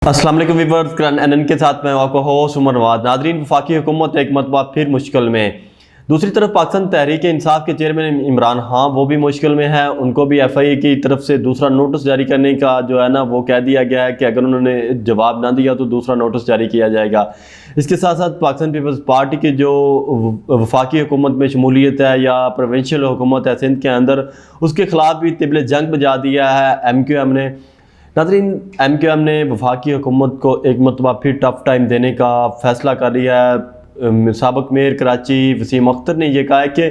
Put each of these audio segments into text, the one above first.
अस्सलाम वालेकुम व्यूअर्स, करन एनएन के साथ मैं आपको होस्ट उमर नवाज। नादरीन, वफाकी हुकूमत एक मरतबा फिर मुश्किल में। दूसरी तरफ पाकिस्तान तहरीक इंसाफ के चेयरमैन इमरान खान वो भी मुश्किल में है। उनको भी एफआईए की तरफ से दूसरा नोटिस जारी करने का जो है ना वो कह दिया गया है कि अगर उन्होंने जवाब ना दिया तो दूसरा नोटिस जारी किया जाएगा। इसके साथ साथ पाकिस्तान पीपल्स पार्टी की जो वफाकी हुकूमत में शमूलियत है या प्रोविंशियल हुकूमत है सिंध के अंदर, उसके खिलाफ भी तिबले जंग बजा दिया है MQM ने। नाज़रीन, MQM ने वफाकी हुकूमत को एक मरतबा फिर टफ टाइम देने का फ़ैसला कर लिया है। साबिक मेयर कराची वसीम अख्तर ने यह कहा है कि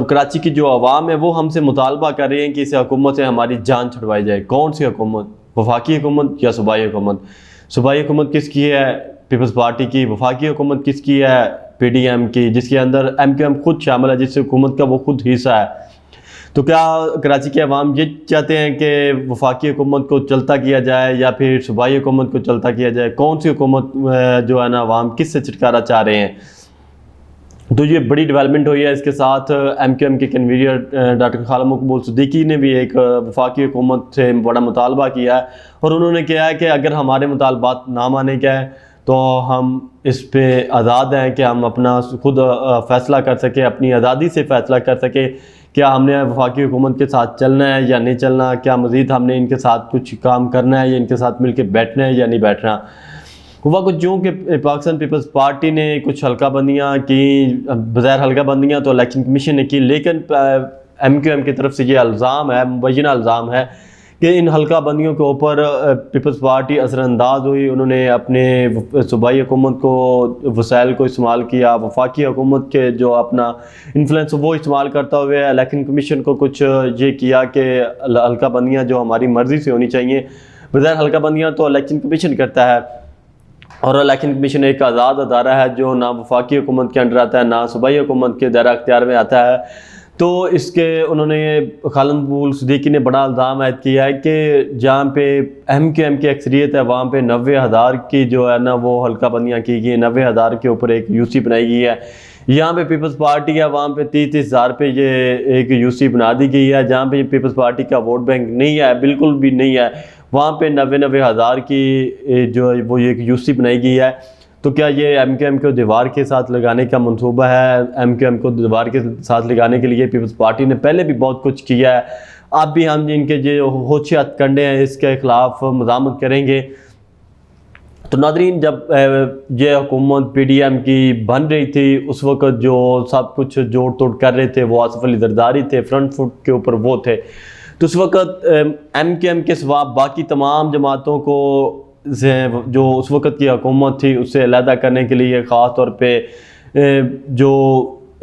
कराची की जो आवाम है वो हमसे मुतालबा कर रही है कि इस हुकूमत से हमारी जान छुड़वाई जाए। कौन सी हुकूमत? वफाकी हुकूमत या सूबाई हुकूमत? सूबाई हुकूमत किसकी है? पीपल्स पार्टी की। वफाकी हुकूमत किसकी है? PDM की, जिसके अंदर MQM खुद शामिल है, जिस हुकूमत का वो खुद हिस्सा है। तो क्या कराची के अवाम ये चाहते हैं कि वफाकी हुकूमत को चलता किया जाए या फिर सूबाई हुकूमत को चलता किया जाए? कौन सी हुकूमत जो है ना अवाम किससे छुटकारा चाह रहे हैं? तो ये बड़ी डेवलपमेंट हुई है। इसके साथ MQM के कन्वीनर डॉक्टर खालिद मकबूल सिद्दीकी ने भी एक वफाकी हुकूमत से बड़ा मुतालबा किया है और उन्होंने कहा है कि अगर हमारे मुतालबात ना माने गए तो हम इस पे आज़ाद हैं कि हम अपना खुद फ़ैसला कर सकें, अपनी आज़ादी से फ़ैसला कर सकें। क्या हमने वफाकी हुकूमत के साथ चलना है या नहीं चलना? क्या मज़ीद हमने इनके साथ कुछ काम करना है या इनके साथ मिल के बैठना है या नहीं बैठना? हुआ कुछ यूँ कि पाकिस्तान पीपल्स पार्टी ने कुछ हल्का बंदियाँ की। बग़ैर हल्का बंदियाँ तो इलेक्शन कमीशन ने की, लेकिन MQM की तरफ से ये इल्ज़ाम है, मुबैना इल्ज़ाम है कि इन हल्का बंदियों के ऊपर पीपल्स पार्टी असरअंदाज हुई। उन्होंने अपने सूबाई हुकूमत को वसाइल को इस्तेमाल किया, वफाकी हुकूमत के जो अपना इन्फ्लुएंस वो इस्तेमाल करता हुए इलेक्शन कमीशन को कुछ ये किया कि हल्का बंदियाँ जो हमारी मर्ज़ी से होनी चाहिए। बग़ैर हल्का बंदियाँ तो इलेक्शन कमीशन करता है और इलेक्शन कमीशन एक आज़ाद अदारा है जो ना वफाकी हुकूमत के अंडर आता है ना सूबाई हुकूमत के दायरा अख्तियार में आता है। तो इसके उन्होंने खालिद मकबूल सिद्दीकी ने बड़ा इल्ज़ाम ऐड किया है कि जहाँ पे MQM की अक्सरियत है वहाँ पे 90,000 की जो है ना वो हल्का बंदियाँ की गई, 90,000 के ऊपर एक UC बनाई गई है। यहाँ पे पीपल्स पार्टी है, वहाँ पे 30,000 पे ये एक UC बना दी गई है। जहाँ पे पीपल्स पार्टी का वोट बैंक नहीं है, बिल्कुल भी नहीं है, वहाँ पे 90,000 की जो वो एक UC बनाई गई है। तो क्या ये MQM को दीवार के साथ लगाने का मंसूबा है? MQM को दीवार के साथ लगाने के लिए पीपल्स पार्टी ने पहले भी बहुत कुछ किया है। अब भी हम इनके जो होशी हथकंडे हैं इसके ख़िलाफ़ मज़ामत करेंगे। तो नादरीन, जब ये हुकूमत PDM की बन रही थी उस वक़्त जो सब कुछ जोड़ तोड़ कर रहे थे वो आसिफ अली जरदारी थे, फ्रंट फुट के ऊपर वो थे। तो उस वक़्त MQM के सिवा बाकी तमाम जमातों को जो उस वक़्त की हुकूमत थी उससे अलहदा करने के लिए ख़ास तौर पे जो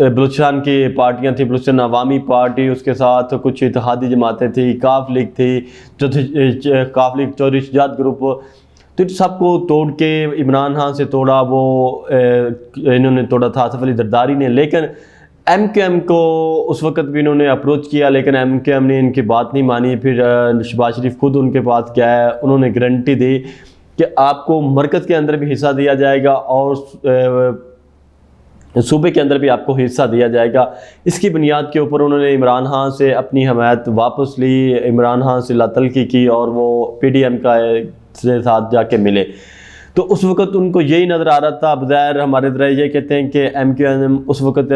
बलूचिस्तान की पार्टियां थी, बलूचिस्तान अवामी पार्टी, उसके साथ कुछ इत्तेहादी जमातें थी, काफ लीग थी, काफ लीग चौधरी शुजात ग्रुप, तो सबको तोड़ के इमरान खान से तोड़ा वो इन्होंने तोड़ा था आसिफ अली जरदारी ने। लेकिन MQM को उस वक़्त भी इन्होंने अप्रोच किया लेकिन MQM ने इनकी बात नहीं मानी। फिर शहबाज शरीफ खुद उनके पास गया है, उन्होंने गारंटी दी कि आपको मरकज़ के अंदर भी हिस्सा दिया जाएगा और सूबे के अंदर भी आपको हिस्सा दिया जाएगा। इसकी बुनियाद के ऊपर उन्होंने इमरान खान से अपनी हमायत वापस ली, इमरान खान से लातलकी की और वो PDM का से साथ जाके मिले। तो उस वक़्त उनको यही नज़र आ रहा था। बज़ाहिर हमारे ज़रा ये कहते हैं कि MQM उस वक़्त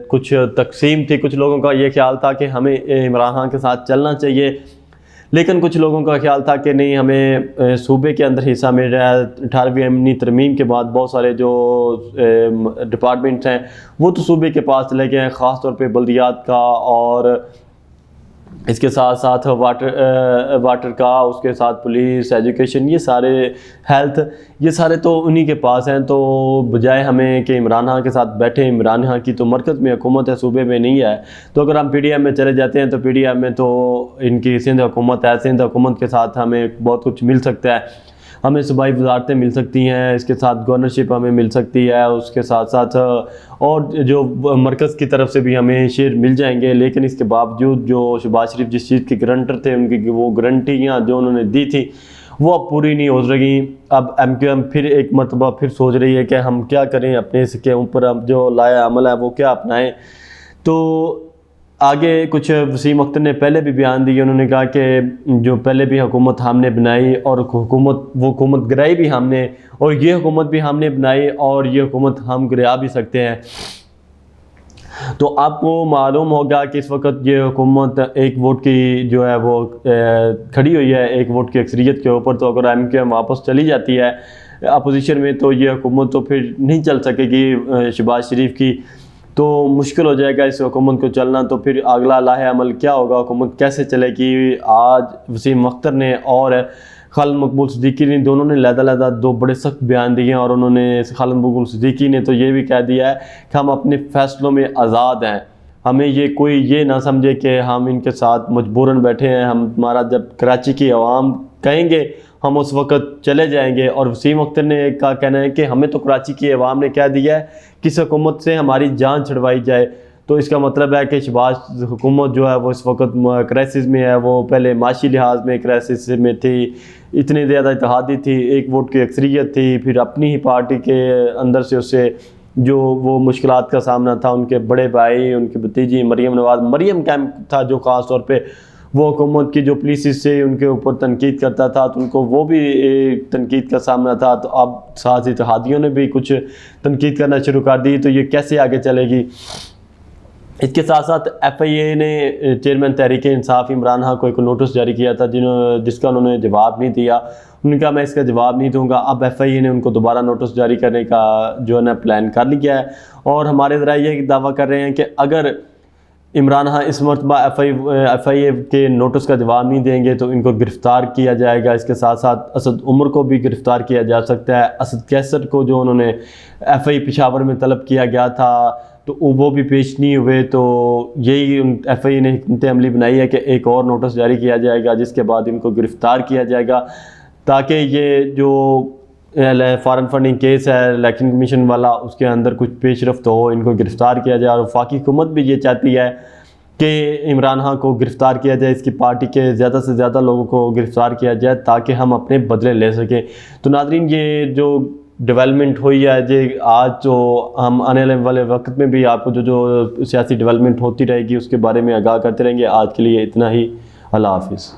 कुछ तकसीम थी, कुछ लोगों का ये ख्याल था कि हमें इमरान खान के साथ चलना चाहिए, लेकिन कुछ लोगों का ख्याल था कि नहीं, हमें सूबे के अंदर हिस्सा मिल रहा है। 18वीं अमनी तरमीम के बाद बहुत सारे जो डिपार्टमेंट्स हैं वो तो सूबे के पास चले गए हैं, ख़ास तौर पे बल्दियात का और इसके साथ साथ वाटर का, उसके साथ पुलिस, एजुकेशन, ये सारे हेल्थ, ये सारे तो उन्हीं के पास हैं। तो बजाय हमें कि इमरान खान के साथ बैठे, इमरान खान की तो मरकज़ में हुकूमत है, सूबे में नहीं है, तो अगर हम PDM में चले जाते हैं तो PDM में तो इनकी सिंध हुकूमत है, सिंध हुकूमत के साथ हमें बहुत कुछ मिल सकता है, हमें सूबाई वजारतें मिल सकती हैं, इसके साथ गवर्नरशिप हमें मिल सकती है, उसके साथ साथ और जो मरकज़ की तरफ से भी हमें शेयर मिल जाएंगे। लेकिन इसके बावजूद जो शहबाज शरीफ जिस चीज़ के गारंटर थे उनकी वो गारंटियाँ जो उन्होंने दी थी वो अब पूरी नहीं हो रही। अब MQM फिर एक मरतबा फिर सोच रही है कि हम क्या करें, अपने इसके ऊपर अब जो लाया अमल है वो क्या अपनाएं। तो आगे कुछ वसीम अख्तर ने पहले भी बयान दिए, उन्होंने कहा कि जो पहले भी हुकूमत हमने बनाई और हुकूमत गिराई भी हमने, और ये हुकूमत भी हमने बनाई और ये हुकूमत हम गिरा भी सकते हैं। तो आपको मालूम होगा कि इस वक्त ये हुकूमत एक वोट की जो है वो खड़ी हुई है, एक वोट की अक्सरियत के ऊपर। तो अगर MKM वापस चली जाती है अपोजिशन में तो ये हुकूमत तो फिर नहीं चल सकेगी शहबाज शरीफ की, तो मुश्किल हो जाएगा इस हुकूमत को चलना। तो फिर अगला लाहे अमल क्या होगा, हुकूमत कैसे चलेगी। आज वसीम अख्तर ने और खालिद मकबूल सिद्दीकी ने दोनों ने लहदा दो बड़े सख्त बयान दिए हैं, और उन्होंने खालिद मकबूल सिद्दीकी ने तो ये भी कह दिया है कि हम अपने फ़ैसलों में आज़ाद हैं, हमें ये कोई ये ना समझे कि हम इनके साथ मजबूरन बैठे हैं, हमारा जब कराची की आवाम कहेंगे हम उस वक़्त चले जाएंगे। और वसीम अख्तर ने का कहना है कि हमें तो कराची की आवाम ने कह दिया है कि इस हुकूमत से हमारी जान छुड़वाई जाए। तो इसका मतलब है कि शहबाज हुकूमत जो है वो इस वक्त क्राइसिस में है, वो पहले माशी लिहाज में क्राइसिस में थी, इतनी ज़्यादा इत्तेहादी थी, एक वोट की अक्सरियत थी, फिर अपनी ही पार्टी के अंदर से उससे जो वो मुश्किलात का सामना था, उनके बड़े भाई उनकी भतीजी मरियम नवाज़, मरियम कैंप था जो ख़ास तौर पे वो हुकूमत की जो पुलिस से उनके ऊपर तनकीद करता था, तो उनको वो भी तनकीद का सामना था। तो अब साथ इत्तेहादियों ने भी कुछ तनकीद करना शुरू कर दी, तो ये कैसे आगे चलेगी। इसके साथ साथ FIA ने चेयरमैन तहरीक इंसाफ इमरान खान को एक नोटिस जारी किया था जिसका उन्होंने जवाब नहीं दिया। उन्होंने कहा मैं इसका जवाब नहीं दूंगा। अब FIA ने उनको दोबारा नोटिस जारी करने का जो है ना प्लान कर लिया है, और हमारे ज़रा ये दावा कर रहे हैं कि अगर इमरान खान इस मरतबा FIA के नोटिस का जवाब नहीं देंगे तो इनको गिरफ़्तार किया जाएगा। इसके साथ साथ असद उमर को भी गिरफ़्तार किया जा सकता है। असद कैसर को जो उन्होंने FI पेशावर में तलब किया गया था तो वो भी पेश नहीं हुए, तो यही FI ने हिकमत अमली बनाई है कि एक और नोटिस जारी किया जाएगा जिसके बाद इनको गिरफ़्तार किया जाएगा, ताकि ये जो फॉरेन फंडिंग केस है इलेक्शन कमीशन वाला उसके अंदर कुछ पेशरफ्त हो, इनको गिरफ़्तार किया जाए। और वफाकी हुकूमत भी ये चाहती है कि इमरान खान को गिरफ़्तार किया जाए, इसकी पार्टी के ज़्यादा से ज़्यादा लोगों को गिरफ़्तार किया जाए ताकि हम अपने बदले ले सकें। तो नाज़रीन, ये जो डेवलपमेंट हुई है जे आज, जो हम आने वाले वक्त में भी आपको जो सियासी डेवलपमेंट होती रहेगी उसके बारे में आगाह करते रहेंगे। आज के लिए इतना ही। अल्लाह हाफ़िज़।